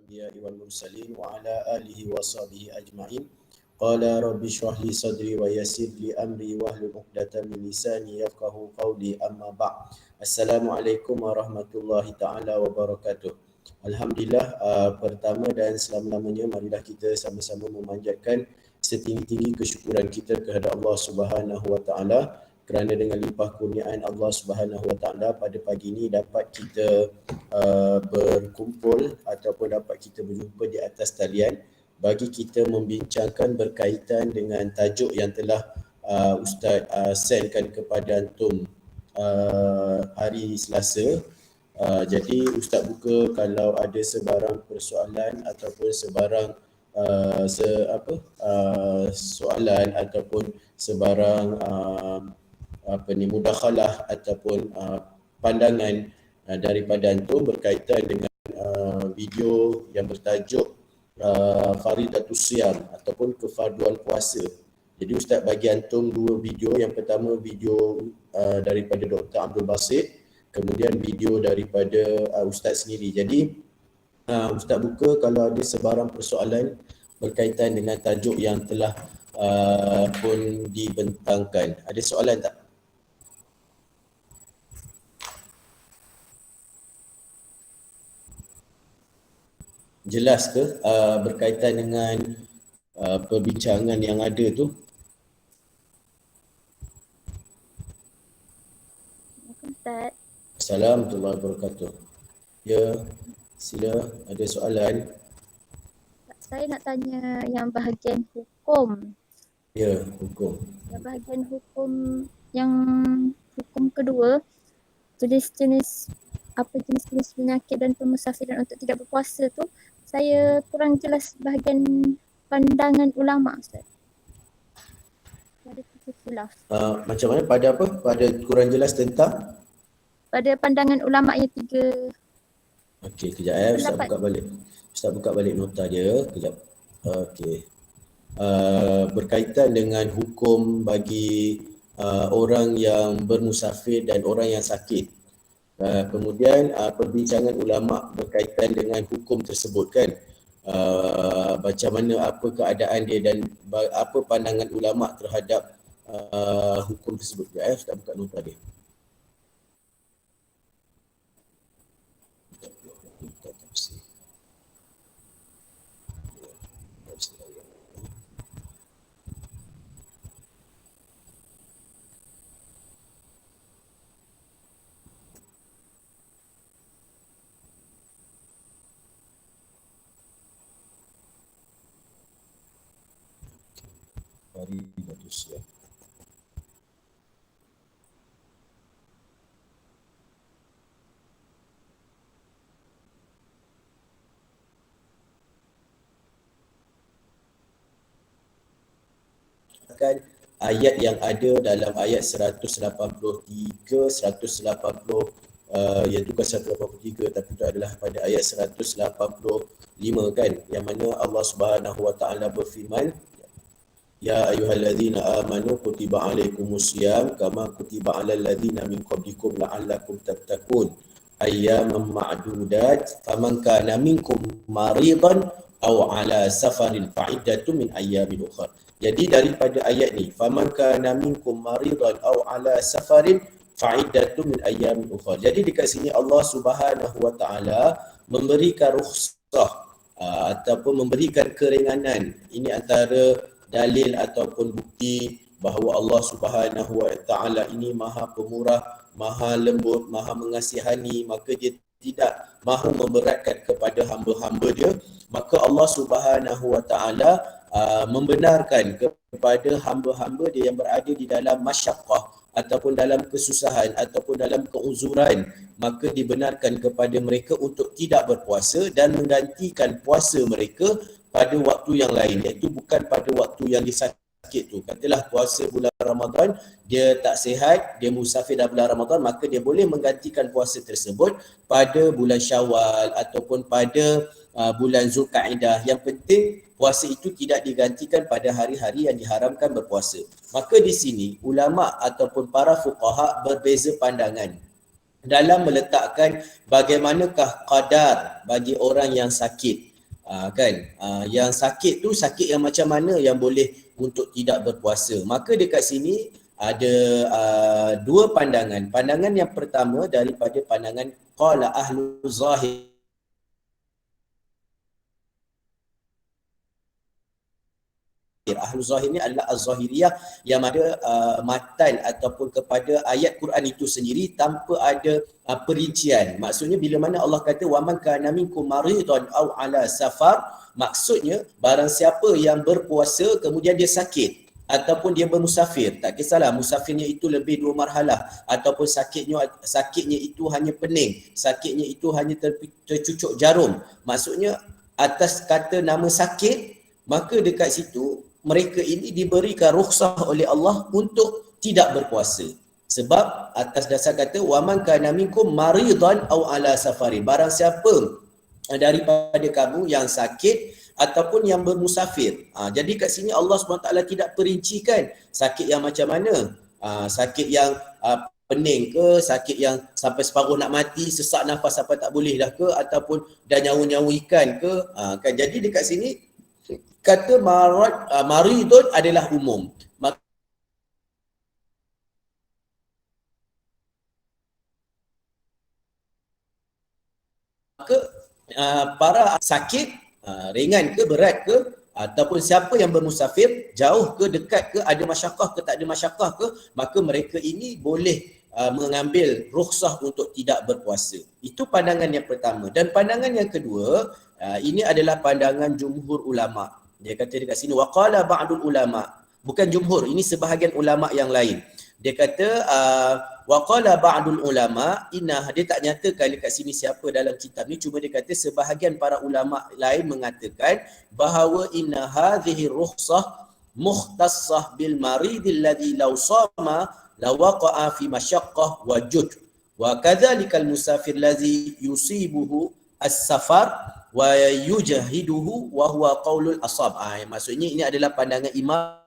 الأنبياء والمرسلين وعلى آله وصحبه أجمعين. قال رب اشرح لي صدري ويسر لي أمري واحلل عقدة من لساني يفقهوا قولي أما بعد. Assalamualaikum warahmatullahi taala wabarakatuh. Alhamdulillah, pertama dan selama-lamanya marilah kita sama-sama memanjatkan setinggi-tinggi kesyukuran kita kepada Allah Subhanahu wa taala kerana dengan limpah kurniaan Allah Subhanahu wa taala pada pagi ini dapat kita berkumpul ataupun dapat kita berjumpa di atas talian bagi kita membincangkan berkaitan dengan tajuk yang telah Ustaz sendkan kepada antum hari Selasa. Jadi Ustaz buka kalau ada sebarang persoalan ataupun sebarang soalan ataupun sebarang mudakhalah ataupun pandangan daripada antum berkaitan dengan video yang bertajuk Faridatus Siyam ataupun kefarduan puasa. Jadi Ustaz bagi antum dua video. Yang pertama video daripada Dr. Abdul Basit, kemudian video daripada Ustaz sendiri. Jadi Ustaz buka kalau ada sebarang persoalan berkaitan dengan tajuk yang telah pun dibentangkan. Ada soalan tak? Jelas ke berkaitan dengan perbincangan yang ada tu? Ustaz. Assalamualaikum warahmatullahi wabarakatuh. Ya, sila, ada soalan? Saya nak tanya yang bahagian hukum. Ya, hukum. Yang bahagian hukum yang hukum kedua, jenis-jenis penyakit dan pemusafiran untuk tidak berpuasa tu, saya kurang jelas bahagian pandangan ulama, Ustaz. Ada khilaf. Macam mana? Pada apa? Pada kurang jelas tentang? Pada pandangan ulama yang tiga. Okey, kejap Ustaz buka balik nota dia. Kejap. Okey. Berkaitan dengan hukum bagi orang yang bermusafir dan orang yang sakit. Kemudian perbincangan ulama berkaitan dengan hukum tersebut kan. Macam mana, apa keadaan dia dan apa pandangan ulama terhadap hukum tersebut. Ustaz buka nota dia. Faridatus Siyam. Ayat yang ada dalam ayat 183, 180 iaitu bukan 183 tapi itu adalah pada ayat 185 kan, yang mana Allah Subhanahu wa taala berfirman, Ya ayyuhallazina amanu kutiba alaikumusiyam kama kutiba alal ladzina min qablikum la'allakum tattaqun ayyaman ma'dudat faman kana minkum maridan aw ala safarin fa'iddatun min ayyamin ukhra. Jadi daripada ayat ni, faman kana minkum maridan aw ala safarin fa'iddatun min ayyamin ukhra. Jadi dekat sini Allah Subhanahu wa taala memberikan rukhsah ataupun memberikan keringanan. Ini antara dalil ataupun bukti bahawa Allah Subhanahu wa taala ini Maha Pemurah, Maha Lembut, Maha Mengasihani, maka dia tidak mahu memberatkan kepada hamba-hamba dia. Maka Allah Subhanahu wa taala membenarkan kepada hamba-hamba dia yang berada di dalam masyaqqah ataupun dalam kesusahan ataupun dalam keuzuran, maka dibenarkan kepada mereka untuk tidak berpuasa dan menggantikan puasa mereka pada waktu yang lain, iaitu bukan pada waktu yang disakit tu. Katalah puasa bulan Ramadan, dia tak sihat, dia musafir dalam bulan Ramadan, maka dia boleh menggantikan puasa tersebut pada bulan Syawal ataupun pada bulan Zulkaidah. Yang penting puasa itu tidak digantikan pada hari-hari yang diharamkan berpuasa. Maka di sini ulama ataupun para fuqaha berbeza pandangan dalam meletakkan bagaimanakah qadar bagi orang yang sakit Yang sakit tu sakit yang macam mana yang boleh untuk tidak berpuasa. Maka dekat sini ada dua pandangan. Pandangan yang pertama daripada pandangan qala ahlu zahir. Ahlu zahir ni adalah az-zahiriyah yang ada matan ataupun kepada ayat Quran itu sendiri tanpa ada perincian. Maksudnya bila mana Allah kata wa man kana minkum maridan aw ala safar, maksudnya barang siapa yang berpuasa kemudian dia sakit ataupun dia bermusafir, tak kisahlah musafirnya itu lebih 2 marhalah ataupun sakitnya itu hanya pening, sakitnya itu hanya tercucuk jarum. Maksudnya atas kata nama sakit, maka dekat situ mereka ini diberikan rukhsah oleh Allah untuk tidak berpuasa. Sebab atas dasar kata wa man kana minkum maridan aw ala safari, barang siapa daripada kamu yang sakit ataupun yang bermusafir. Jadi kat sini Allah SWT tidak perincikan sakit yang macam mana. Sakit yang pening ke, sakit yang sampai separuh nak mati, sesak nafas sampai tak boleh dah ke, ataupun dah nyawa-nyawa ikan ke. Jadi dekat sini kata maridun adalah umum. Maka para sakit, ringan ke, berat ke, ataupun siapa yang bermusafir, jauh ke, dekat ke, ada masyakkah ke, tak ada masyakkah ke, maka mereka ini boleh mengambil rukhsah untuk tidak berpuasa. Itu pandangan yang pertama. Dan pandangan yang kedua, ini adalah pandangan jumhur ulama'. Dia kata dekat sini waqala ba'dul ulama, bukan jumhur, ini sebahagian ulama yang lain. Dia kata waqala ba'dul ulama inna, dia tak nyatakan dekat sini siapa dalam kitab ni, cuma dia kata sebahagian para ulama lain mengatakan bahawa inna hadhihi rukhsah mukhtassah bil marid alladhi law sama law waqa'a fi masyaqqah wa jud wa kadzalikal musafir alladhi yusibuhu as-safar wa yujahiduhu wa huwa qaulul ashab. Maksudnya ini adalah pandangan Imam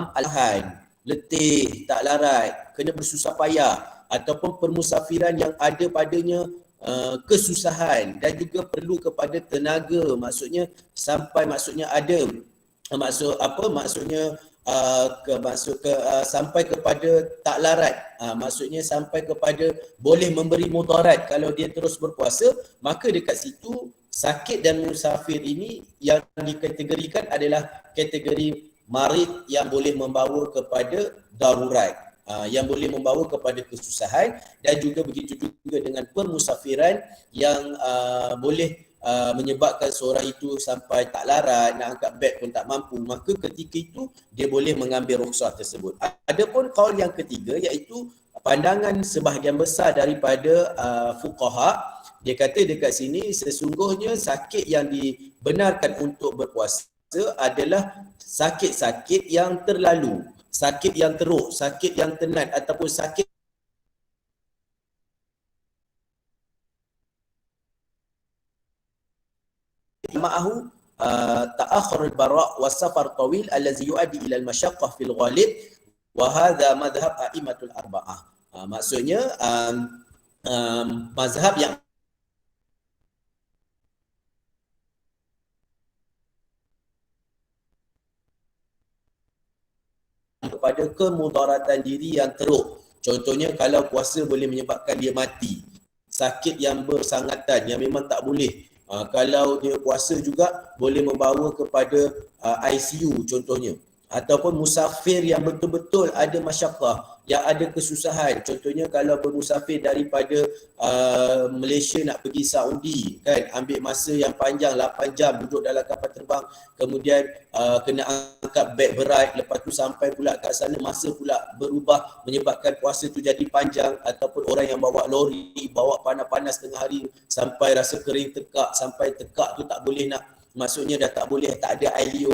Al-Han, letih, tak larat, kena bersusah payah, ataupun permusafiran yang ada padanya kesusahan dan juga perlu kepada tenaga, maksudnya sampai ada sampai kepada tak larat, maksudnya sampai kepada boleh memberi mudarat kalau dia terus berpuasa, maka dekat situ sakit dan musafir ini yang dikategorikan adalah kategori marid yang boleh membawa kepada darurat, yang boleh membawa kepada kesusahan, dan juga begitu juga dengan permusafiran yang boleh menyebabkan seorang itu sampai tak larat, nak angkat beg pun tak mampu, maka ketika itu dia boleh mengambil rukhsah tersebut. Adapun qaul yang ketiga, iaitu pandangan sebahagian besar daripada fuqaha, dia kata dekat sini sesungguhnya sakit yang dibenarkan untuk berpuasa adalah sakit-sakit yang terlalu, sakit yang teruk, sakit yang tenat, ataupun sakit ma'ahu ta'akhur al-bara' wa safar tawil allazi yuaddi ila al-masyaqqah fil ghalib wa hadha madhhab a'immatul arba'ah. Maksudnya mazhab yang kepada kemudaratan diri yang teruk. Contohnya kalau puasa boleh menyebabkan dia mati, sakit yang bersangatan yang memang tak boleh. Kalau dia puasa juga boleh membawa kepada ICU contohnya. Ataupun musafir yang betul-betul ada masyaqqah, yang ada kesusahan. Contohnya kalau bermusafir daripada Malaysia nak pergi Saudi, kan, ambil masa yang panjang 8 jam duduk dalam kapal terbang, kemudian kena angkat beg berat, lepas tu sampai pula kat sana masa pula berubah menyebabkan puasa tu jadi panjang, ataupun orang yang bawa lori, bawa panas-panas tengah hari sampai rasa kering tekak, sampai tekak tu tak boleh nak, maksudnya dah tak boleh, tak ada air.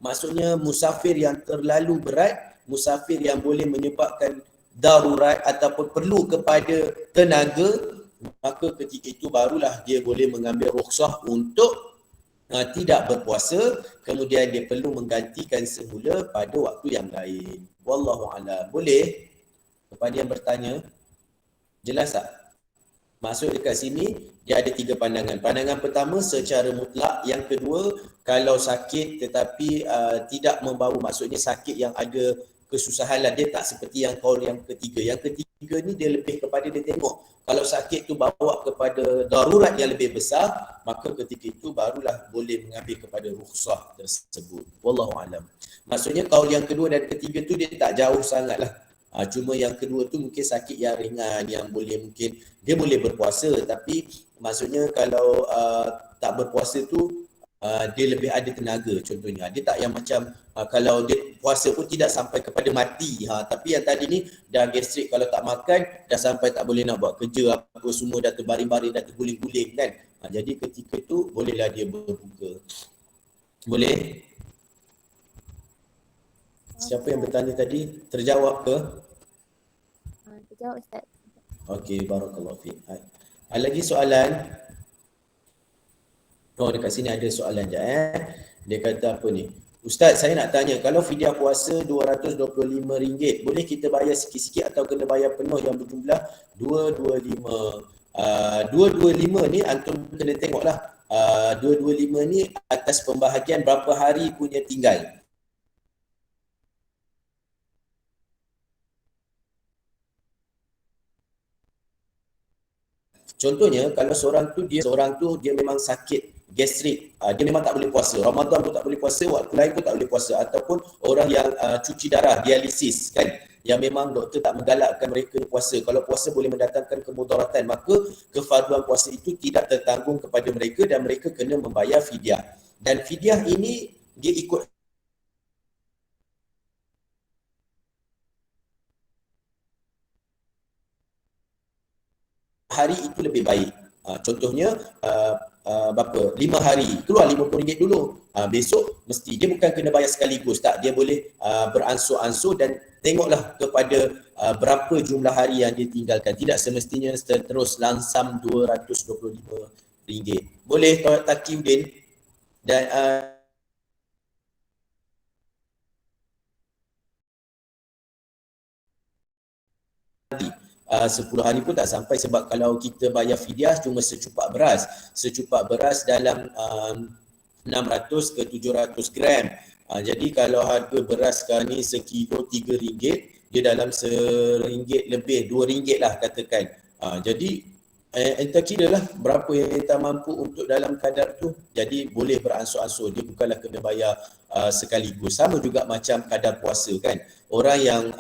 Maksudnya musafir yang terlalu berat, musafir yang boleh menyebabkan darurat ataupun perlu kepada tenaga, maka ketika itu barulah dia boleh mengambil rukhsah untuk tidak berpuasa, kemudian dia perlu menggantikan semula pada waktu yang lain. Wallahu a'lam. Boleh? Kepada yang bertanya, jelas tak? Maksud dekat sini, dia ada 3 pandangan. Pandangan pertama secara mutlak. Yang kedua, kalau sakit tetapi tidak membawa, maksudnya sakit yang ada kesusahan lah. Dia tak seperti yang kaul yang ketiga. Yang ketiga ni dia lebih kepada dia tengok. Kalau sakit tu bawa kepada darurat yang lebih besar, maka ketika itu barulah boleh mengambil kepada rukhsah tersebut. Wallahu alam. Maksudnya kaul yang kedua dan ketiga tu dia tak jauh sangat lah. Cuma yang kedua tu mungkin sakit yang ringan, yang boleh mungkin dia boleh berpuasa, tapi maksudnya kalau tak berpuasa tu dia lebih ada tenaga contohnya. Dia tak yang macam kalau dia puasa pun tidak sampai kepada mati. Tapi yang tadi ni dah gastrik, kalau tak makan dah sampai tak boleh nak buat kerja apa semua, dah terbaring-baring, dah terguling-guling kan. Jadi ketika itu bolehlah dia berbuka. Boleh? Siapa yang bertanya tadi? Terjawab ke? Terjawab Ustaz. Okey, barakallahu fiik. Lagi soalan? Oh, dekat sini ada soalan je Dia kata apa ni? Ustaz, saya nak tanya, kalau fidyah puasa RM225, boleh kita bayar sikit-sikit atau kena bayar penuh yang berjumlah 225? 225 ni antum kena tengoklah. 225 ni atas pembahagian berapa hari punya tinggal. Contohnya kalau seorang tu dia memang sakit gastrik, dia memang tak boleh puasa. Ramadan pun tak boleh puasa, waktu lain pun tak boleh puasa, ataupun orang yang cuci darah, dialisis kan, yang memang doktor tak menggalakkan mereka puasa. Kalau puasa boleh mendatangkan kemudaratan, maka kefarduan puasa itu tidak tertanggung kepada mereka dan mereka kena membayar fidyah. Dan fidyah ini dia ikut hari itu lebih baik. Contohnya berapa? 5 hari, keluar RM50 dulu. Besok mesti dia bukan kena bayar sekaligus, tak, dia boleh beransur-ansur dan tengoklah kepada berapa jumlah hari yang dia tinggalkan. Tidak semestinya terus langsam RM225. Boleh Tuan Taqiyuddin? Dan 10 hari pun tak sampai, sebab kalau kita bayar fidyah cuma secupak beras dalam 600 ke 700 gram. Jadi kalau harga beras sekarang ni sekilo RM3, dia dalam RM1 lebih, RM2 lah katakan. Jadi enta kira lah berapa yang enta mampu untuk dalam kadar tu. Jadi boleh beransur-ansur, dia bukanlah kena bayar sekaligus. Sama juga macam kadar puasa kan. Orang yang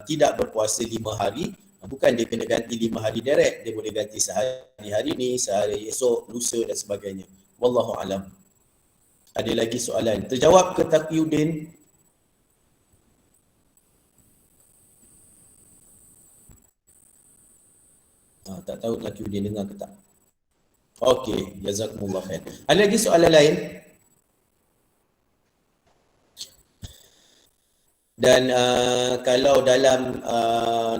tidak berpuasa 5 hari, bukan dia kena ganti 5 hari direct, dia boleh ganti sehari hari ni, sehari esok, lusa dan sebagainya. Wallahu alam. Ada lagi soalan? Terjawab ke Taqiyuddin? Tak tahu Taqiyuddin dengar ke tak? Okey, jazakumullah khair. Ada lagi soalan lain? Dan kalau dalam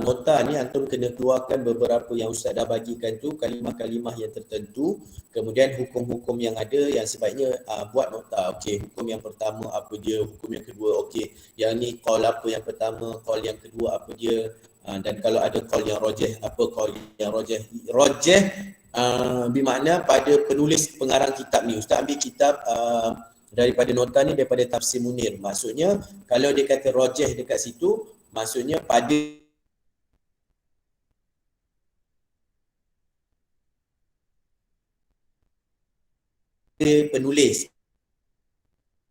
nota ni antum kena keluarkan beberapa yang Ustaz dah bagikan tu, kalimah-kalimah yang tertentu, kemudian hukum-hukum yang ada yang sebaiknya buat nota. Okey, hukum yang pertama apa dia, hukum yang kedua okey, yang ni qaul apa yang pertama, qaul yang kedua apa dia, dan kalau ada qaul yang rajih, apa qaul yang rajih. Rajih bermakna pada penulis pengarang kitab ni. Ustaz ambil kitab daripada nota ni daripada Tafsir Munir. Maksudnya kalau dia kata rajih dekat situ, maksudnya pada penulis,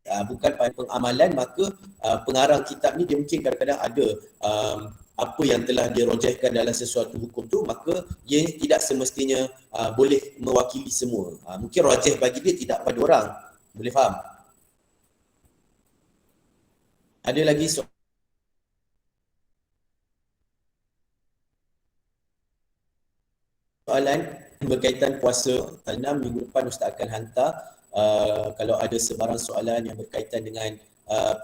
bukan pada pengamalan. Maka pengarang kitab ni dia mungkin kadang-kadang ada apa yang telah dia rajihkan dalam sesuatu hukum tu, maka ia tidak semestinya boleh mewakili semua. Mungkin rajih bagi dia, tidak pada orang. Boleh faham? Ada lagi soalan berkaitan puasa? 6 minggu depan Ustaz akan hantar kalau ada sebarang soalan yang berkaitan dengan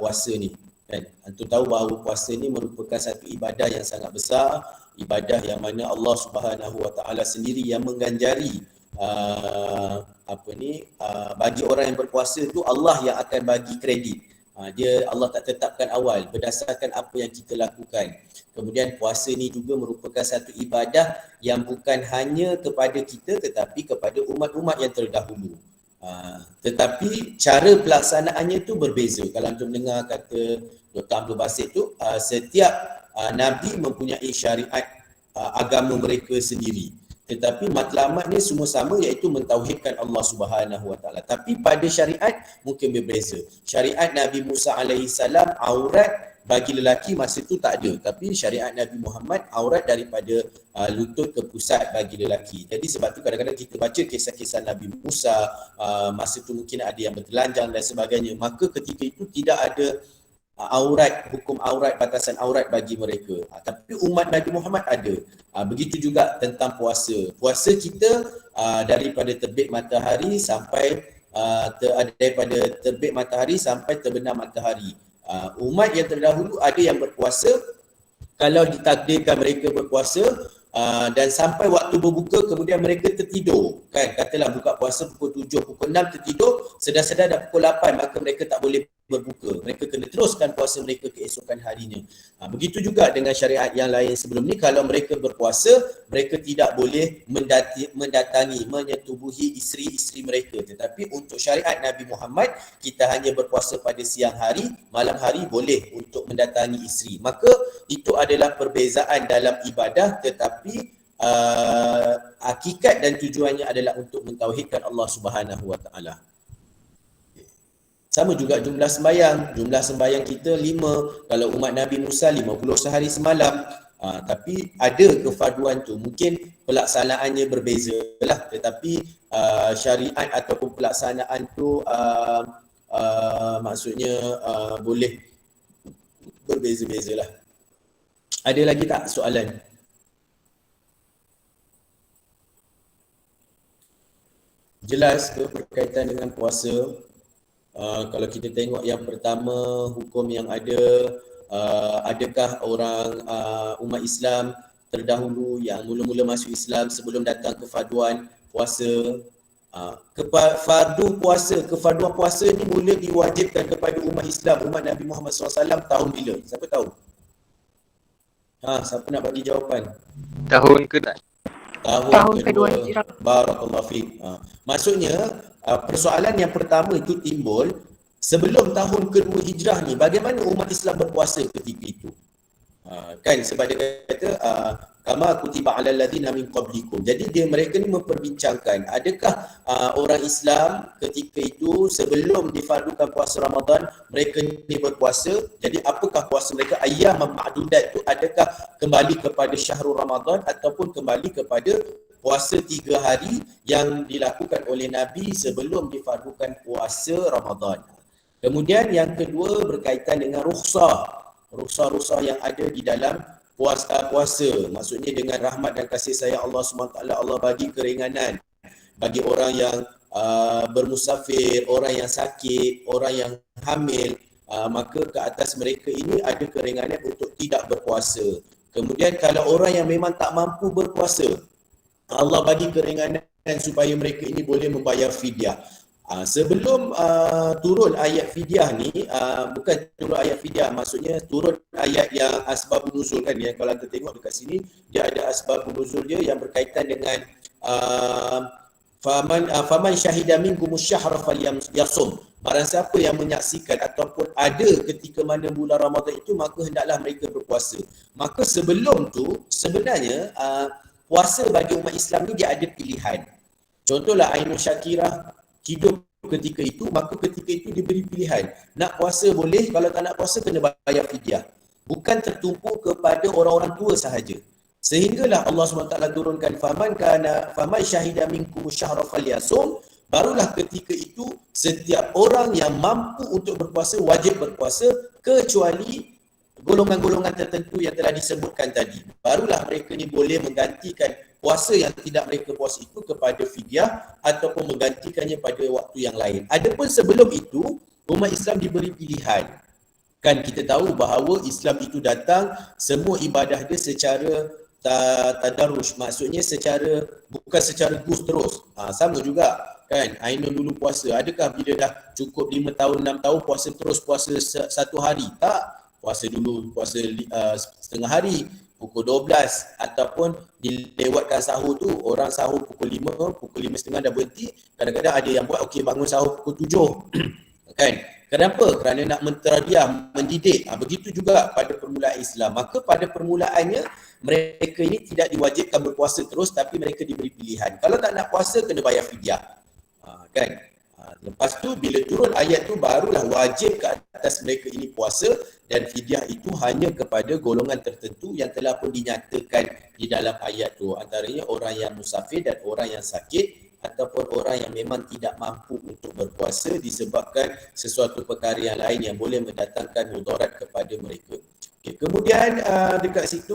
puasa ni kan. Antum tahu bahawa puasa ni merupakan satu ibadah yang sangat besar, ibadah yang mana Allah Subhanahu Wa Taala sendiri yang mengganjari bagi orang yang berpuasa tu Allah yang akan bagi kredit. Allah tak tetapkan awal berdasarkan apa yang kita lakukan. Kemudian puasa ni juga merupakan satu ibadah yang bukan hanya kepada kita tetapi kepada umat-umat yang terdahulu. Tetapi cara pelaksanaannya tu berbeza. Kalau antum dengar kata Dr. Abdul Basit tu, setiap Nabi mempunyai syariat agama mereka sendiri. Tetapi matlamatnya semua sama, iaitu mentauhidkan Allah Subhanahu Wa Taala. Tapi pada syariat mungkin berbeza. Syariat Nabi Musa alaihi salam aurat bagi lelaki masa itu tak ada, tapi syariat Nabi Muhammad aurat daripada lutut ke pusat bagi lelaki. Jadi sebab tu kadang-kadang kita baca kisah-kisah Nabi Musa, masa tu mungkin ada yang bertelanjang dan sebagainya, maka ketika itu tidak ada aurat, hukum aurat, batasan aurat bagi mereka. Tapi umat Nabi Muhammad ada. Begitu juga tentang puasa. Puasa kita daripada terbit matahari sampai daripada terbit matahari sampai terbenam matahari. Umat yang terdahulu ada yang berpuasa, kalau ditakdirkan mereka berpuasa dan sampai waktu berbuka kemudian mereka tertidur, kan, katalah buka puasa pukul 7, pukul 6 tertidur, sedar-sedar dah pukul 8, maka mereka tak boleh berbuka, mereka kena teruskan puasa mereka keesokan harinya. Begitu juga dengan syariat yang lain sebelum ni, kalau mereka berpuasa mereka tidak boleh mendatangi, menyetubuhi isteri-isteri mereka. Tetapi untuk syariat Nabi Muhammad, kita hanya berpuasa pada siang hari, malam hari boleh untuk mendatangi isteri. Maka itu adalah perbezaan dalam ibadah, tetapi hakikat dan tujuannya adalah untuk mentauhidkan Allah Subhanahu Wa Taala. Sama juga jumlah sembahyang kita 5, kalau umat Nabi Musa 50 sehari semalam. Tapi ada kefarduan tu, mungkin pelaksanaannya berbeza lah, tetapi syariat ataupun pelaksanaan tu maksudnya boleh berbeza-beza lah. Ada lagi tak soalan? Jelas ke berkaitan dengan puasa? Kalau kita tengok yang pertama, hukum yang ada, adakah orang umat Islam terdahulu yang mula-mula masuk Islam sebelum datang kefarduan puasa, kefarduan puasa ni mula diwajibkan kepada umat Islam, umat Nabi Muhammad SAW tahun bila? Siapa tahu? Siapa nak bagi jawapan? Tahun ke-2. Tahun kedua Hijrah. Barakallahu fiik. Maksudnya persoalan yang pertama itu timbul sebelum tahun kedua Hijrah ni, bagaimana umat Islam berpuasa ketika itu? Kan sebab dia kata kama kutiba alal ladzina min qablikum. Jadi mereka ni memperbincangkan adakah orang Islam ketika itu sebelum difardukan puasa Ramadan mereka ni berpuasa. Jadi apakah puasa mereka ayyam ma'dudat tu, adakah kembali kepada syahrul Ramadan ataupun kembali kepada puasa 3 hari yang dilakukan oleh Nabi sebelum difardukan puasa Ramadan. Kemudian yang kedua berkaitan dengan rukhsah yang ada di dalam puasa. Maksudnya dengan rahmat dan kasih sayang Allah SWT, Allah bagi keringanan bagi orang yang bermusafir, orang yang sakit, orang yang hamil, maka ke atas mereka ini ada keringanan untuk tidak berpuasa. Kemudian kalau orang yang memang tak mampu berpuasa, Allah bagi keringanan supaya mereka ini boleh membayar fidyah. Sebelum turun ayat fidyah ni, bukan turun ayat fidyah, maksudnya turun ayat yang asbabun nuzul kan, yang kalau kita tengok dekat sini dia ada asbabun nuzul dia yang berkaitan dengan faman syahida minkumus syahra falyasum. Barang siapa yang menyaksikan ataupun ada ketika mana bulan Ramadan itu, maka hendaklah mereka berpuasa. Maka sebelum tu sebenarnya puasa bagi umat Islam ni dia ada pilihan. Contohlah Ainul Syakirah hidup ketika itu, maka ketika itu diberi pilihan. Nak puasa boleh, kalau tak nak puasa kena bayar fidyah. Bukan tertumpu kepada orang-orang tua sahaja. Sehinggalah Allah SWT turunkan faman syahida minkum syahra falyasum. Barulah ketika itu setiap orang yang mampu untuk berpuasa wajib berpuasa, kecuali golongan-golongan tertentu yang telah disebutkan tadi. Barulah mereka ni boleh menggantikan puasa yang tidak mereka puasa itu kepada fidyah ataupun menggantikannya pada waktu yang lain. Adapun sebelum itu, umat Islam diberi pilihan. Kan kita tahu bahawa Islam itu datang, semua ibadah dia secara tadarrush, maksudnya bukan secara terus. Sama juga kan, Ainul dulu puasa, adakah bila dah cukup 5 tahun 6 tahun puasa terus, puasa satu hari? Tak, puasa dulu, puasa setengah hari, pukul 12, ataupun dilewatkan sahur tu, orang sahur pukul 5, pukul 5.30 dah berhenti. Kadang-kadang ada yang buat bangun sahur pukul 7 kan. Kenapa? Kerana nak menterbiah, mendidik. Begitu juga pada permulaan Islam. Maka pada permulaannya mereka ini tidak diwajibkan berpuasa terus, tapi mereka diberi pilihan. Kalau tak nak puasa, kena bayar fidyah. Kan? Lepas tu bila turun ayat tu, barulah wajib ke atas mereka ini puasa, dan fidyah itu hanya kepada golongan tertentu yang telah pun dinyatakan di dalam ayat tu. Antaranya orang yang musafir dan orang yang sakit, ataupun orang yang memang tidak mampu untuk berpuasa disebabkan sesuatu perkara yang lain yang boleh mendatangkan mudarat kepada mereka. Okay. Kemudian dekat situ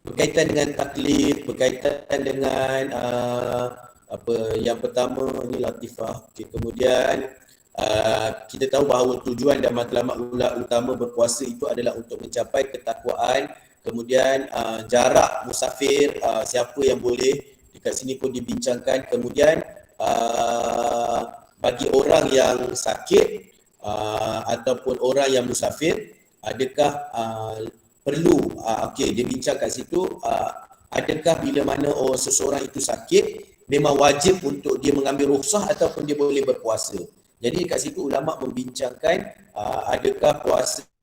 berkaitan dengan taklif, berkaitan dengan yang pertama ni latifah. Okay. Kemudian kita tahu bahawa tujuan dan matlamat utama berpuasa itu adalah untuk mencapai ketakwaan. Kemudian jarak musafir, siapa yang boleh, dekat sini pun dibincangkan. Kemudian bagi orang yang sakit ataupun orang yang musafir, adakah perlu, dia bincang kat situ, adakah bila mana seseorang itu sakit, memang wajib untuk dia mengambil rukhsah ataupun dia boleh berpuasa. Jadi kat situ ulama membincangkan adakah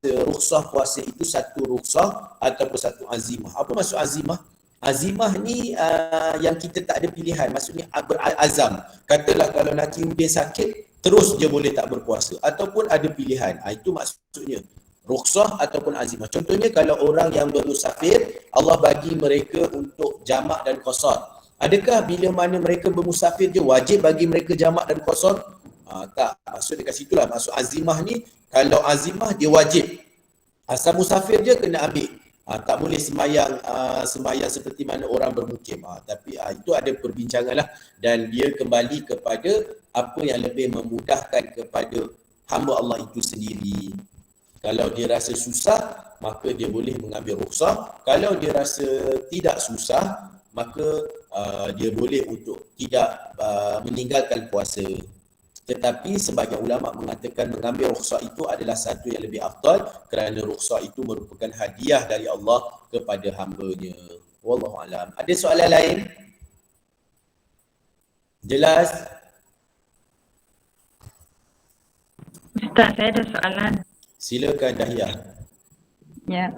rukhsah puasa itu satu rukhsah ataupun satu azimah. Apa maksud azimah? Azimah ni yang kita tak ada pilihan, maksudnya berazam. Katalah kalau Naki Udin sakit, terus dia boleh tak berpuasa, ataupun ada pilihan. Itu maksudnya rukhsah ataupun azimah. Contohnya kalau orang yang bermusafir, Allah bagi mereka untuk jamak dan qasar. Adakah bila mana mereka bermusafir je wajib bagi mereka jamak dan qasar? Tak, maksud dekat situlah maksud azimah ni. Kalau azimah dia wajib, asal musafir je kena ambil. Tak boleh sembahyang seperti mana orang bermukim. Tapi itu ada perbincangan lah, dan dia kembali kepada apa yang lebih memudahkan kepada hamba Allah itu sendiri. Kalau dia rasa susah, maka dia boleh mengambil rukhsah. Kalau dia rasa tidak susah, maka dia boleh untuk tidak meninggalkan puasa. Tetapi sebagian ulama mengatakan mengambil rukhsah itu adalah satu yang lebih afdal, kerana rukhsah itu merupakan hadiah dari Allah kepada hamba-Nya. Wallahu alam. Ada soalan lain? Jelas? Ustaz, saya ada soalan. Silakan Dahiyah. Ya.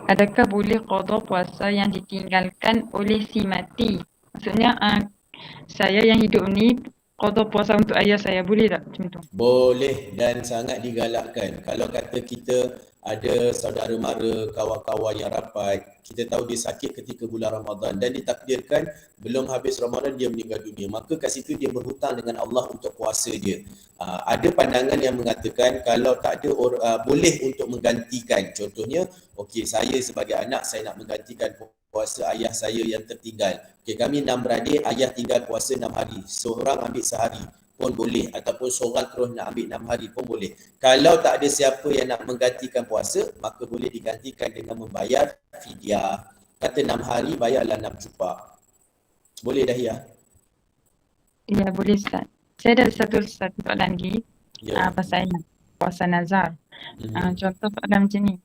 Adakah boleh qada puasa yang ditinggalkan oleh si mati? Maksudnya saya yang hidup ni qada puasa untuk ayah saya, boleh tak macam tu? Boleh, dan sangat digalakkan. Kalau kata kita ada saudara mara, kawan-kawan yang rapat, kita tahu dia sakit ketika bulan Ramadan dan ditakdirkan belum habis Ramadan dia meninggal dunia, maka kat situ dia berhutang dengan Allah untuk puasa dia. Ada pandangan yang mengatakan kalau tak ada boleh untuk menggantikan. Contohnya, okey, saya sebagai anak saya nak menggantikan puasa ayah saya yang tertinggal. Okey, kami 6 beradik, ayah tinggal puasa 6 hari. Seorang ambil sehari pun boleh, ataupun seorang terus nak ambil 6 hari pun boleh. Kalau tak ada siapa yang nak menggantikan puasa, maka boleh digantikan dengan membayar fidyah. Kata 6 hari, bayarlah 6 cupak. Boleh Dahiyah? Ya, boleh Ustaz. Saya ada satu soalan lagi. Ya. Pasal puasa nazar. Contoh soalan macam ni.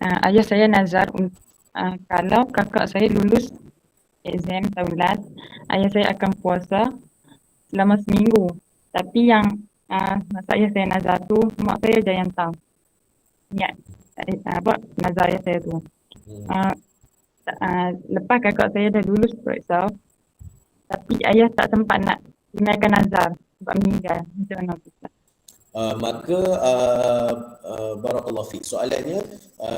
Ayah saya nazar kalau kakak saya lulus exam taulat, ayah saya akan puasa selama seminggu. Tapi yang masa ayah saya nazar tu, mak saya je yang tahu niat nazar ayah saya tu. Lepas kakak saya dah lulus periksa, tapi ayah tak sempat nak tunaikan nazar sebab meninggal. Macam mana Ustaz? Maka barakallahu fiik, soalannya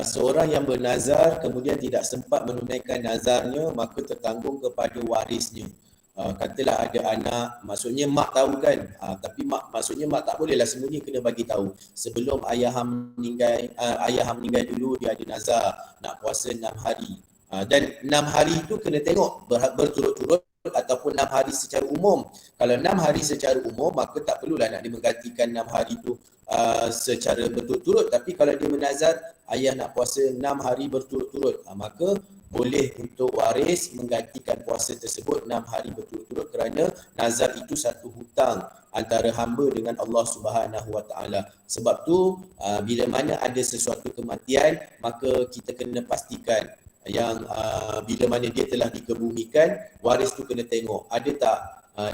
seorang yang bernazar kemudian tidak sempat menunaikan nazarnya, maka tertanggung kepada warisnya. Katalah ada anak, maksudnya mak tahu kan, tapi maksudnya mak tak bolehlah sembunyi, kena bagi tahu sebelum ayah meninggal dulu dia ada nazar nak puasa 6 hari. Dan 6 hari itu kena tengok berturut-turut ataupun 6 hari secara umum. Kalau 6 hari secara umum, maka tak perlulah nak dimenggantikan 6 hari itu secara berturut-turut. Tapi kalau dia menazar ayah nak puasa 6 hari berturut-turut, maka boleh untuk waris menggantikan puasa tersebut 6 hari berturut-turut, kerana nazar itu satu hutang antara hamba dengan Allah Subhanahu Wa Taala. Sebab tu bila mana ada sesuatu kematian, maka kita kena pastikan yang bila mana dia telah dikebumikan, waris tu kena tengok ada tak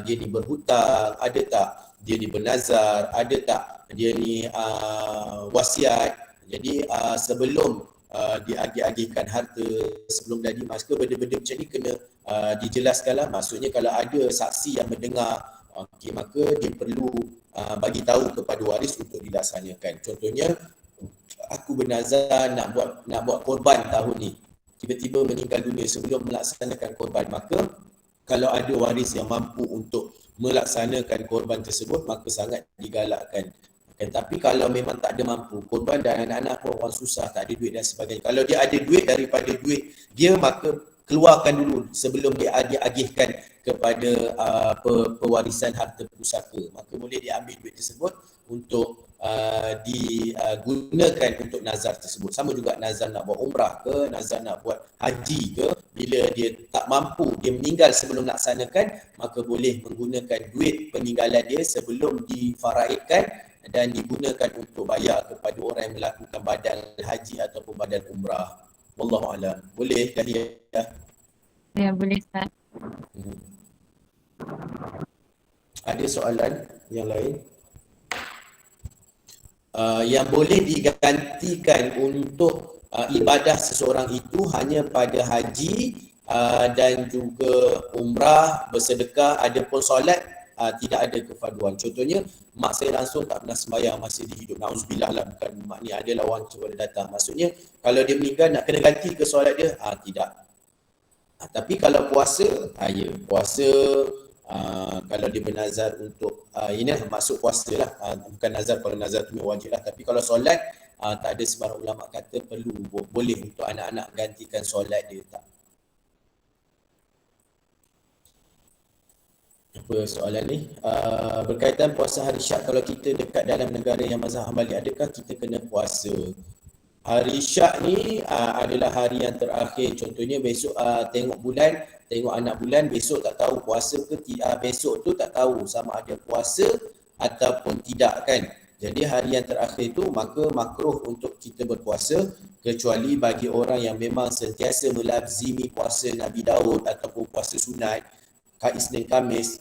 dia ni berhutang, ada tak dia ni bernazar, ada tak dia ni wasiat. Jadi sebelum diagih-agihkan harta, sebelum dah dimas ke, benda-benda macam ni kena dijelaskanlah. Maksudnya kalau ada saksi yang mendengar, okey, maka dia perlu bagi tahu kepada waris untuk dilaksanakan. Contohnya, aku bernazar nak buat korban tahun ni, tiba-tiba meninggal dunia sebelum melaksanakan korban, maka kalau ada waris yang mampu untuk melaksanakan korban tersebut, maka sangat digalakkan. Tapi kalau memang tak ada mampu, korban dan anak-anak pun orang susah, tak ada duit dan sebagainya, kalau dia ada duit daripada duit dia, maka keluarkan dulu sebelum dia agihkan kepada pewarisan harta pusaka. Maka boleh dia ambil duit tersebut untuk digunakan untuk nazar tersebut. Sama juga nazar nak buat umrah ke, nazar nak buat haji ke, bila dia tak mampu, dia meninggal sebelum laksanakan, maka boleh menggunakan duit peninggalan dia sebelum difaraidkan dan digunakan untuk bayar kepada orang yang melakukan badal haji ataupun badal umrah. Wallahu a'lam. Boleh Dahlia? Ya, boleh Ustaz. Ada soalan yang lain? Yang boleh digantikan untuk ibadah seseorang itu hanya pada haji dan juga umrah, bersedekah, adapun solat tidak ada kefaduan. Contohnya, mak saya langsung tak pernah sembahyang masa dia hidup. Na'udzubillah lah, bukan mak ni ada lawan cuba datang. Maksudnya, kalau dia meninggal nak kena ganti ke solat dia? Tidak. Tapi kalau puasa, ya, puasa, kalau dia bernazar untuk, ini masuk puasa lah. Bukan nazar, kalau nazar tu wajib lah. Tapi kalau solat, tak ada sebarang ulama kata perlu, boleh untuk anak-anak gantikan solat dia, tak. Apa soalan ni? Berkaitan puasa hari Syak, kalau kita dekat dalam negara yang mazhab Hambali, adakah kita kena puasa? Hari Syak ni adalah hari yang terakhir. Contohnya besok tengok bulan, tengok anak bulan, besok tak tahu puasa ke tidak, besok tu tak tahu sama ada puasa ataupun tidak kan. Jadi hari yang terakhir tu maka makruh untuk kita berpuasa, kecuali bagi orang yang memang sentiasa melazimi puasa Nabi Daud ataupun puasa sunat, Isnin Khamis,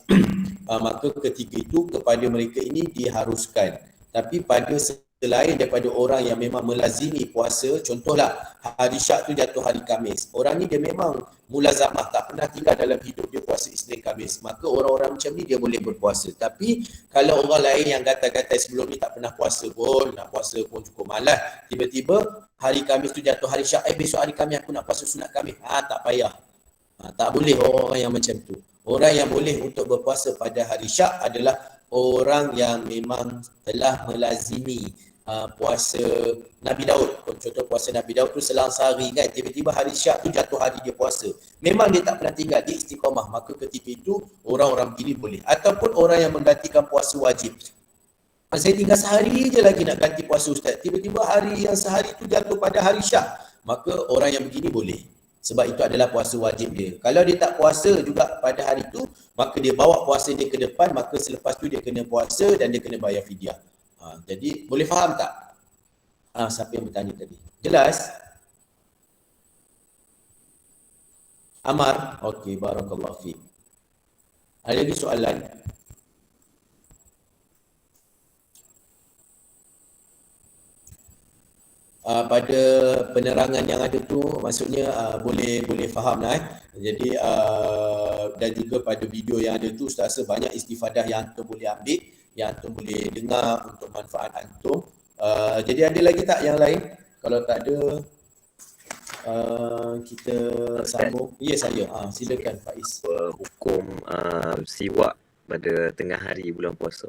maka ketika itu kepada mereka ini diharuskan. Tapi pada selain daripada orang yang memang melazimi puasa, contohlah hari Syak tu jatuh hari Khamis, orang ni dia memang mulazamah, tak pernah tinggal dalam hidup dia puasa Isnin Khamis, maka orang-orang macam ni dia boleh berpuasa. Tapi kalau orang lain yang gatal-gatal sebelum ni tak pernah puasa pun, nak puasa pun cukup malas, tiba-tiba hari Khamis tu jatuh hari Syak, besok hari Khamis aku nak puasa sunat Khamis, tak payah. Tak boleh orang yang macam tu. Orang yang boleh untuk berpuasa pada hari Syak adalah orang yang memang telah melazimi puasa Nabi Daud. Contoh puasa Nabi Daud tu selang sehari kan, tiba-tiba hari Syak tu jatuh hari dia puasa. Memang dia tak pernah tinggal, dia istiqamah, maka ketika itu orang-orang begini boleh. Ataupun orang yang menggantikan puasa wajib. Saya tinggal sehari je lagi nak ganti puasa Ustaz, tiba-tiba hari yang sehari tu jatuh pada hari Syak, maka orang yang begini boleh. Sebab itu adalah puasa wajib dia. Kalau dia tak puasa juga pada hari itu, maka dia bawa puasa dia ke depan, maka selepas tu dia kena puasa dan dia kena bayar fidyah. Jadi boleh faham tak? Siapa yang bertanya tadi? Jelas? Amar? Okey, barakallahu fiik. Ada lagi soalan? Pada penerangan yang ada tu, maksudnya boleh faham lah. Jadi dan juga pada video yang ada tu, saya rasa banyak istifadah yang antum boleh ambil, yang antum boleh dengar untuk manfaat antum. Jadi ada lagi tak yang lain? Kalau tak ada, kita sambung. Ya, saya. Silakan Faiz. Hukum siwak pada tengah hari bulan puasa.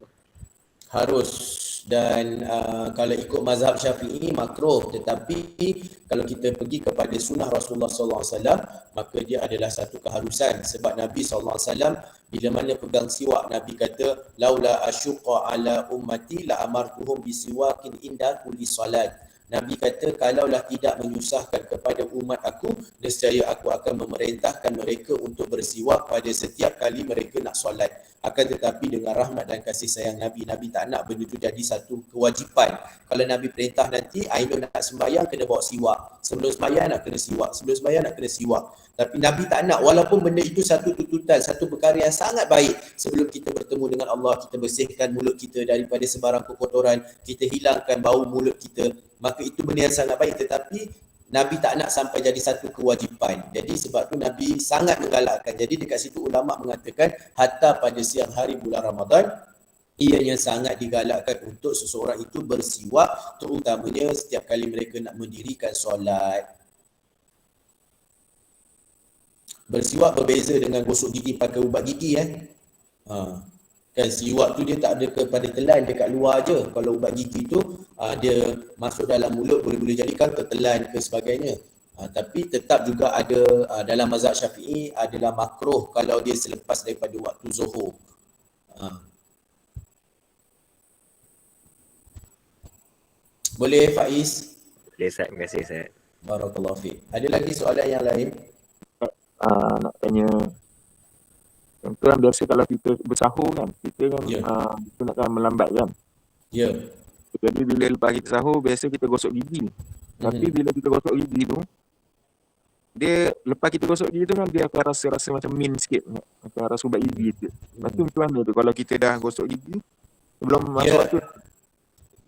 Harus Dan kalau ikut mazhab Syafi'i makruh, tetapi kalau kita pergi kepada sunnah Rasulullah sallallahu alaihi wasallam, maka dia adalah satu keharusan, sebab Nabi sallallahu alaihi wasallam bila mana pegang siwak, Nabi kata laula asyqa ala ummati la amartuhum bisiwakin inda kulli salat. Nabi kata kalaulah tidak menyusahkan kepada umat aku, nescaya aku akan memerintahkan mereka untuk bersiwak pada setiap kali mereka nak solat. Akan tetapi dengan rahmat dan kasih sayang Nabi, Nabi tak nak benda itu jadi satu kewajipan. Kalau Nabi perintah nanti, Ainul nak sembahyang kena bawa siwak. Sebelum sembahyang nak kena siwak. Sebelum sembahyang nak kena siwak. Tapi Nabi tak nak, walaupun benda itu satu tuntutan, satu perkara yang sangat baik. Sebelum kita bertemu dengan Allah, kita bersihkan mulut kita daripada sebarang kekotoran, kita hilangkan bau mulut kita, maka itu benda yang sangat baik. Tetapi Nabi tak nak sampai jadi satu kewajipan. Jadi sebab tu Nabi sangat menggalakkan. Jadi dekat situ ulama mengatakan hatta pada siang hari bulan Ramadan, ianya sangat digalakkan untuk seseorang itu bersiwak, terutamanya setiap kali mereka nak mendirikan solat. Bersiwak berbeza dengan gosok gigi pakai ubat gigi kan siwak tu dia tak ada kepada telan, dekat luar je. Kalau ubat gigi tu dia masuk dalam mulut, boleh jadikan ketelan ke sebagainya. Tapi tetap juga ada dalam mazhab Syafi'i adalah makruh kalau dia selepas daripada waktu zuhur. Boleh Faiz? Boleh Ustaz, terima kasih Ustaz. Barakallahu fiik. Ada lagi soalan yang lain? Nak tanya, contoh biasa kalau kita bersahur kan, kita kan kita nakkan melambat kan. Ya. Jadi bila lepas kita sahur, biasa kita gosok gigi. Tapi bila kita gosok gigi tu, dia lepas kita gosok gigi tu kan dia akan rasa macam min sikit, macam rasa ubat gigi tu. Lepas tu macam mana tu kalau kita dah gosok gigi sebelum masuk waktu?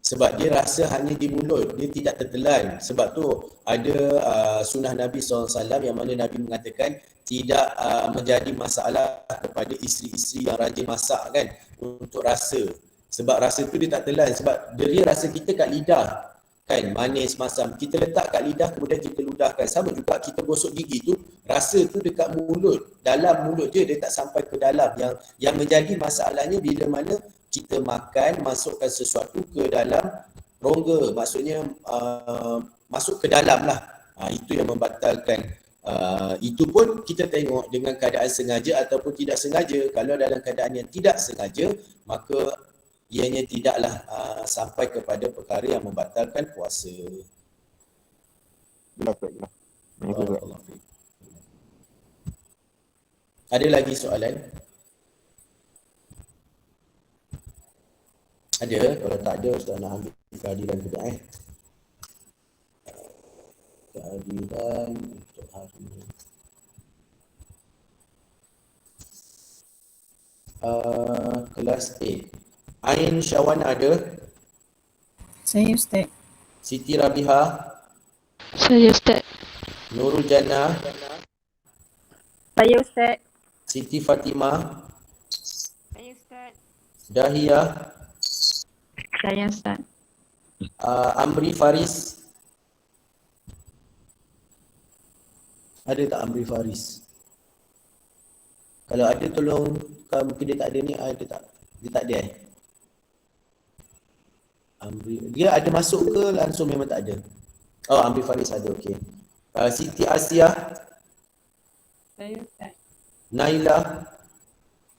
Sebab dia rasa hanya di mulut, dia tidak tertelan. Sebab tu ada sunnah Nabi SAW yang mana Nabi mengatakan tidak menjadi masalah kepada isteri-isteri yang rajin masak kan, untuk rasa. Sebab rasa tu dia tak telan, sebab dia rasa kita kat lidah kan, manis, masam. Kita letak kat lidah, kemudian kita ludahkan. Sama juga kita gosok gigi tu, rasa tu dekat mulut, dalam mulut je, dia tak sampai ke dalam. Yang menjadi masalahnya bila mana kita makan, masukkan sesuatu ke dalam rongga, maksudnya masuk ke dalam lah. Itu yang membatalkan. Itu pun kita tengok dengan keadaan sengaja ataupun tidak sengaja. Kalau dalam keadaan yang tidak sengaja, maka ianya tidaklah sampai kepada perkara yang membatalkan puasa. Ada lagi soalan? Ada? Kalau tak ada, Ustaz nak ambil kehadiran juga kehadiran untuk hari ini. Kelas A. Ain Syawan ada? Saya Ustaz. Siti Rabiha? Saya Ustaz. Nurul Jannah? Saya Ustaz. Siti Fatimah? Saya Ustaz. Dahiyah? Saya Ustaz. Amri Faris? Ada tak Amri Faris? Kalau ada tolong, kalau mungkin dia tak ada ni, ada tak? Dia tak ada Amri, dia ada masuk ke langsung memang tak ada? Oh, Amri Faris ada, okey. Siti Asia? Saya Ustaz. Naila?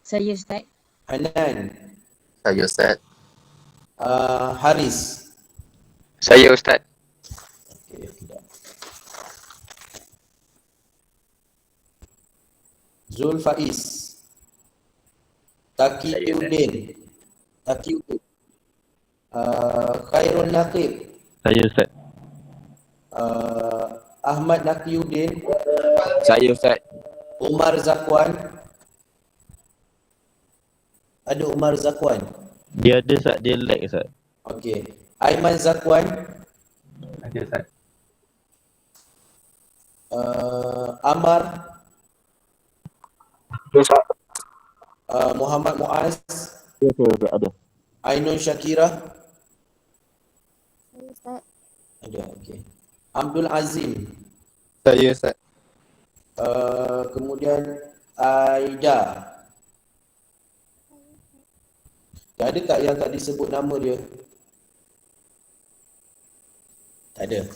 Saya Ustaz. Hanan? Saya Ustaz. Haris? Saya Ustaz. Okey, tidak. Zul Faiz? Taqiyuddin? Taqiyuddin? Khairul Naqib? Saya Ustaz. Ahmad Naqiyuddin? Saya Ustaz. Umar Zakwan? Ada Umar Zakwan? Dia ada Ustaz, dia lag Ustaz. Okey. Aiman Zakwan? Ada Ustaz. Amar? Ustaz. Muhammad Muaz? Ya, ada. Ainun Syakira? Saya Ustaz. Ada, okey. Abdul Azim? Saya Ustaz. Kemudian Aida? Ada tak yang tak disebut nama dia? Tak ada.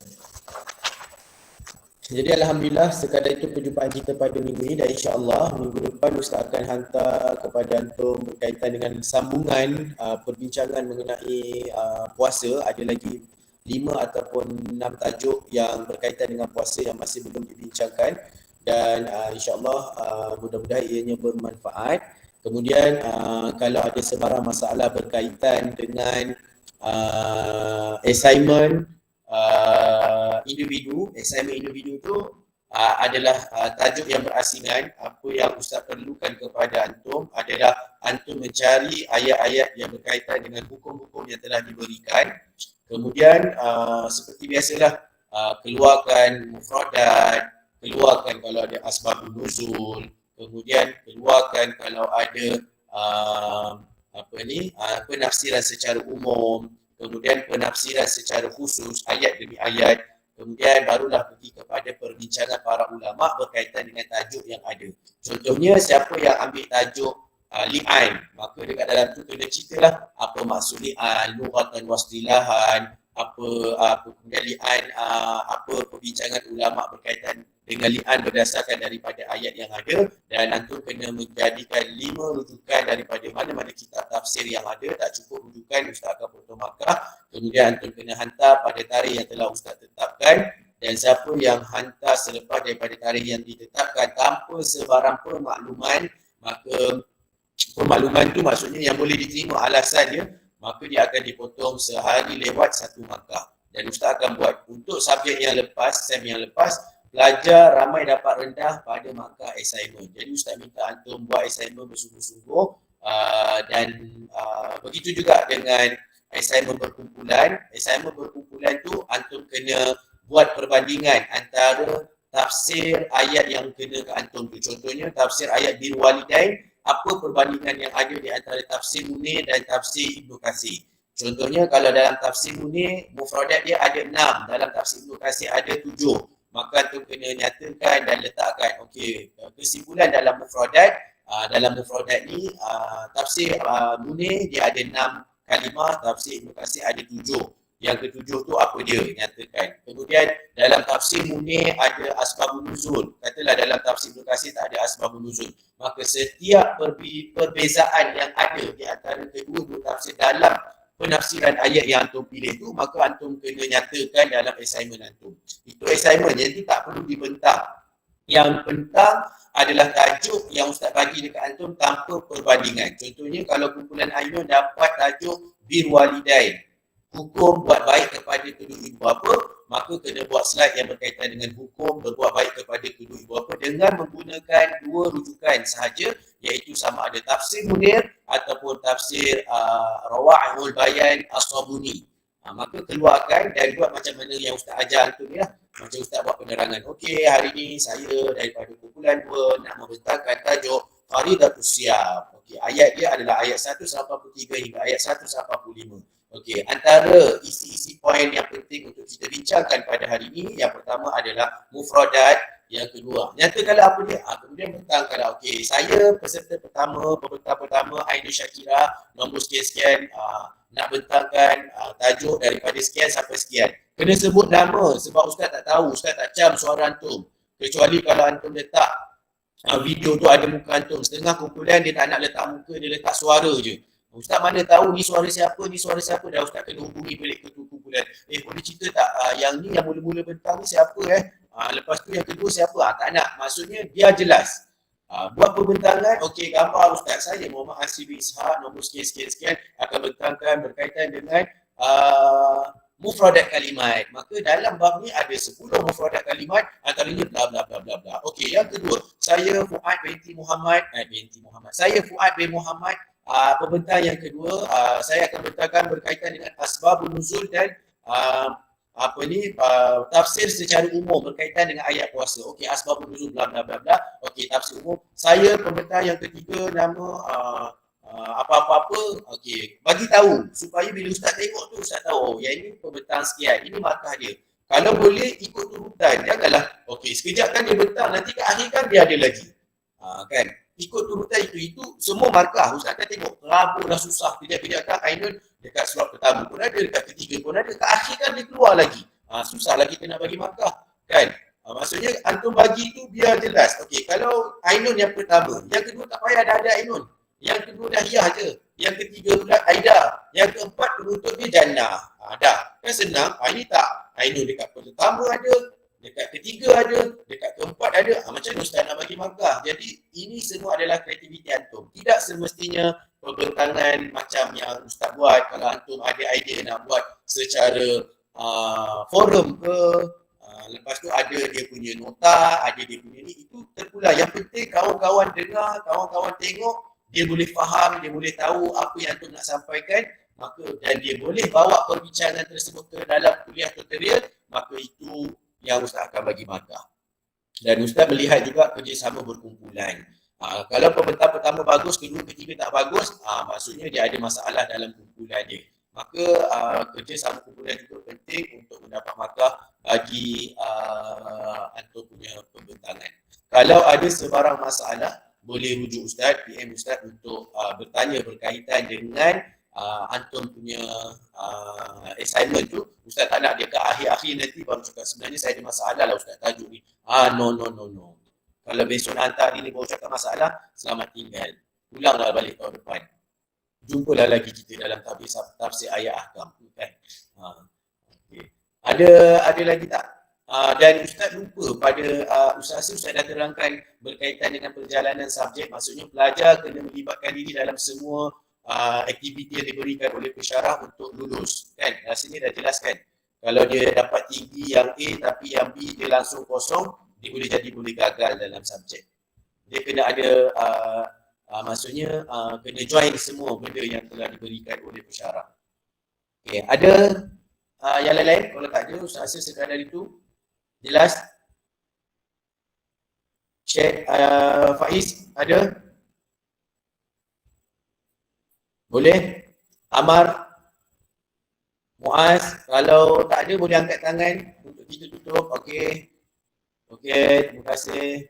Jadi Alhamdulillah sekadar itu perjumpaan kita pada minggu ini, dan insyaAllah minggu depan Ustaz akan hantar kepada antum berkaitan dengan sambungan perbincangan mengenai puasa. Ada lagi 5 ataupun 6 tajuk yang berkaitan dengan puasa yang masih belum dibincangkan, dan insyaAllah mudah-mudahan ianya bermanfaat. Kemudian kalau ada sebarang masalah berkaitan dengan assignment assignment individu tu adalah tajuk yang berasingan. Apa yang Ustaz perlukan kepada antum adalah antum mencari ayat-ayat yang berkaitan dengan hukum-hukum yang telah diberikan. Kemudian seperti biasalah, keluarkan mufradat, keluarkan kalau ada asbabun nuzul, kemudian keluarkan kalau ada penafsiran secara umum, kemudian penafsiran secara khusus ayat demi ayat, kemudian barulah pergi kepada perbincangan para ulama berkaitan dengan tajuk yang ada. Contohnya, siapa yang ambil tajuk li'an, maka dekat dalam tu kena ceritalah apa maksud li'an, lughatan wastilahan, kemudian li'an, apa perbincangan ulama berkaitan dengan li'an berdasarkan daripada ayat yang ada, dan antum kena menjadikan 5 rujukan daripada mana-mana kitab tafsir yang ada. Tak cukup rujukan, Ustaz akan potong markah. Kemudian antum kena hantar pada tarikh yang telah Ustaz tetapkan, dan siapa yang hantar selepas daripada tarikh yang ditetapkan tanpa sebarang pemakluman, maka pemakluman tu maksudnya yang boleh diterima alasan dia, maka dia akan dipotong sehari lewat 1 markah. Dan Ustaz akan buat untuk subjek yang lepas, sem yang lepas, pelajar ramai dapat rendah pada markah assignment. Jadi Ustaz minta antum buat assignment bersungguh-sungguh, dan begitu juga dengan assignment berkumpulan. Assignment berkumpulan tu antum kena buat perbandingan antara tafsir ayat yang kena ke antum tu. Contohnya tafsir ayat bir walidain, apa perbandingan yang ada di antara tafsir Munir dan tafsir Ibnu Katsir. Contohnya kalau dalam tafsir Munir mufradat dia ada 6, dalam tafsir Ibnu Katsir ada 7. Maka tu kena nyatakan dan letakkan, okey, kesimpulan dalam mufradat ni tafsir Munir dia ada 6 kalimah, tafsir Ibnu Katsir ada 7. Yang ke-7 tu apa dia, nyatakan. Kemudian dalam tafsir Munir ada asbabun nuzul, katalah dalam tafsir Ibnu Katsir tak ada asbabun nuzul, maka setiap perbezaan yang ada di antara kedua-dua tafsir dalam penafsiran ayat yang antum pilih tu, maka antum kena nyatakan dalam assignment antum. Itu assignment, yang itu tak perlu dibentang. Yang bentang adalah tajuk yang Ustaz bagi dekat antum tanpa perbandingan. Contohnya kalau kumpulan Ainun dapat tajuk bir walidain, hukum buat baik kepada kedua ibu bapa, maka kena buat slide yang berkaitan dengan hukum berbuat baik kepada kedua ibu bapa dengan menggunakan 2 rujukan sahaja, iaitu sama ada tafsir Munir ataupun tafsir Rawa'ihul Bayan As-Sabuni. Maka keluarkan dan buat macam mana yang Ustaz ajar antum ni lah. Macam Ustaz buat penerangan. Okey, hari ni saya daripada kumpulan 2 nak membentangkan tajuk Faridatus Siyam. Okey, ayat dia adalah ayat 183 hingga ayat 185. Okey, antara isi-isi poin yang penting untuk kita bincangkan pada hari ini, yang pertama adalah mufradat, yang kedua nyatakanlah apa dia. Kemudian bentangkanlah, okey, saya peserta pertama, pembentang pertama Ainul Syakira, nombor sekian-sekian, nak bentangkan tajuk daripada sekian sampai sekian. Kena sebut nama sebab Ustaz tak tahu, Ustaz tak cam suara antum. Kecuali kalau antum letak video tu ada muka antum. Setengah kumpulan dia tak nak letak muka, dia letak suara je. Ustaz mana tahu ni suara siapa, ni suara siapa. Dah Ustaz kena hubungi balik ketua kumpulan. Boleh cerita tak yang ni yang mula-mula bentang ni siapa lepas tu yang kedua siapa? Tak nak. Maksudnya dia jelas. Buat perbentangan, okey, gambar Ustaz saya Muhammad Hasib Ishaq, nombor sekian-sekian akan bentangkan berkaitan dengan mufradat kalimat. Maka dalam bab ni ada 10 mufradat kalimat, antaranya bla bla bla bla bla. Okey, yang kedua, saya Fuad binti Muhammad. Saya Fuad bin Muhammad. Pembentang yang kedua, saya akan bentangkan berkaitan dengan asbabun nuzul dan tafsir secara umum berkaitan dengan ayat puasa. Okey, asbabun nuzul bla bla bla bla. Okey, tafsir umum. Saya pembentang yang ketiga nama apa-apa. Okey, bagi tahu supaya bila Ustaz tengok tu Ustaz tahu, yang ini pembentang sekian, ini markah dia. Kalau boleh ikut turutan, janganlah okey sekejap kan dia bentang, nanti ke akhir kan dia ada lagi. Kan? Ikut turutan itu semua markah. Ustaz akan tengok terabur dah susah, kejap-kejap kan Ainun dekat surat pertama pun ada, dekat ketiga pun ada, kat akhir kan dia keluar lagi. susahlah kita nak bagi markah, kan? Maksudnya antum bagi tu biar jelas. Okey, kalau Ainun yang pertama, yang kedua tak payah dah ada Ainun. Yang kedua dah Hiyah je. Yang ketiga pula Aida. Yang keempat penutup dia Jannah. Dah. Kan senang. Ini tak. Ainun dekat pertama ada, dekat ketiga ada, dekat keempat ada. Macam mana Ustaz nak bagi markah? Jadi ini semua adalah kreativiti antum. Tidak semestinya perbentangan macam yang Ustaz buat. Kalau antum ada idea nak buat secara forum ke, lepas tu ada dia punya nota, ada dia punya ni, itu terpulang. Yang penting kawan-kawan dengar, kawan-kawan tengok, dia boleh faham, dia boleh tahu apa yang antum nak sampaikan, maka dan dia boleh bawa perbincangan tersebut ke dalam kuliah tutorial, maka itu yang Ustaz akan bagi markah. Dan Ustaz melihat juga kerjasama berkumpulan. Kalau pembentang pertama bagus, kedua, ketiga tak bagus, maksudnya dia ada masalah dalam kumpulan dia. Maka kerjasama kumpulan itu penting untuk mendapat markah bagi antum punya pembentangan. Kalau ada sebarang masalah, boleh rujuk Ustaz, PM Ustaz untuk bertanya berkaitan dengan antum punya assignment tu. Ustaz tak nak dia ke akhir-akhir nanti baru cakap sebenarnya saya ada masalah lah Ustaz tajuk ni. No. Kalau besok nak hantar hari ni baru cakap masalah, selamat tinggal. Ulanglah balik tahun depan. Jumpalah lagi kita dalam tafsir ayat ahkam kan. Okay. Ada lagi tak? Dan Ustaz lupa pada Ustaz dah terangkan berkaitan dengan perjalanan subjek, maksudnya pelajar kena melibatkan diri dalam semua aktiviti yang diberikan oleh pensyarah untuk lulus, kan? Rasanya dah jelaskan. Kalau dia dapat tinggi yang A tapi yang B dia langsung kosong, dia boleh gagal dalam subjek. Dia kena ada maksudnya kena join semua benda yang telah diberikan oleh pensyarah. Okay. Ada yang lain-lain? Kalau tak ada, Ustaz rasa sekadar itu jelas. Syekh Faiz ada? Boleh? Amar? Muaz? Kalau tak ada boleh angkat tangan untuk kita tutup. Okey, terima kasih.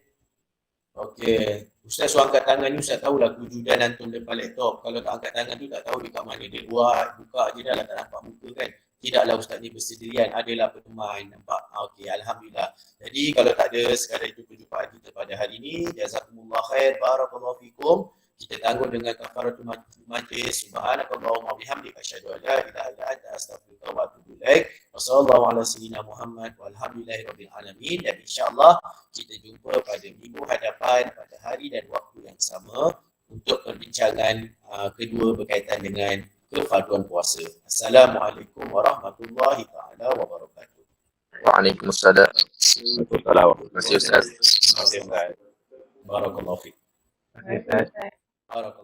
Okey, Ustaz suruh angkat tangan ni, Ustaz tahulah kewujudan antum depan laptop. Kalau tak angkat tangan tu tak tahu dekat mana dia buka je dah lah, tak nampak muka kan. Tidaklah Ustaz ni bersendirian, adalah peteman, nampak. Okey, Alhamdulillah. Jadi kalau tak ada, sekadar itu perjumpaan kita pada hari ini. Jazakumullah khair, barakallahu fikum. Kita tangguh dengan kafaratul majlis. Subhanakallahumma bihamdika asyhadu an la ilaha illa anta astaghfiruka wa atubu ilaik. Wassallallahu ala sayyidina Muhammad walhamdulillahirabbil alamin. Dan insyaallah kita jumpa pada minggu hadapan pada hari dan waktu yang sama untuk perbincangan kedua berkaitan dengan kefarduan puasa. Assalamualaikum warahmatullahi taala wabarakatuh. Waalaikumsalam. Terima kasih Ustaz. Barakallahu fiik. Barakallahu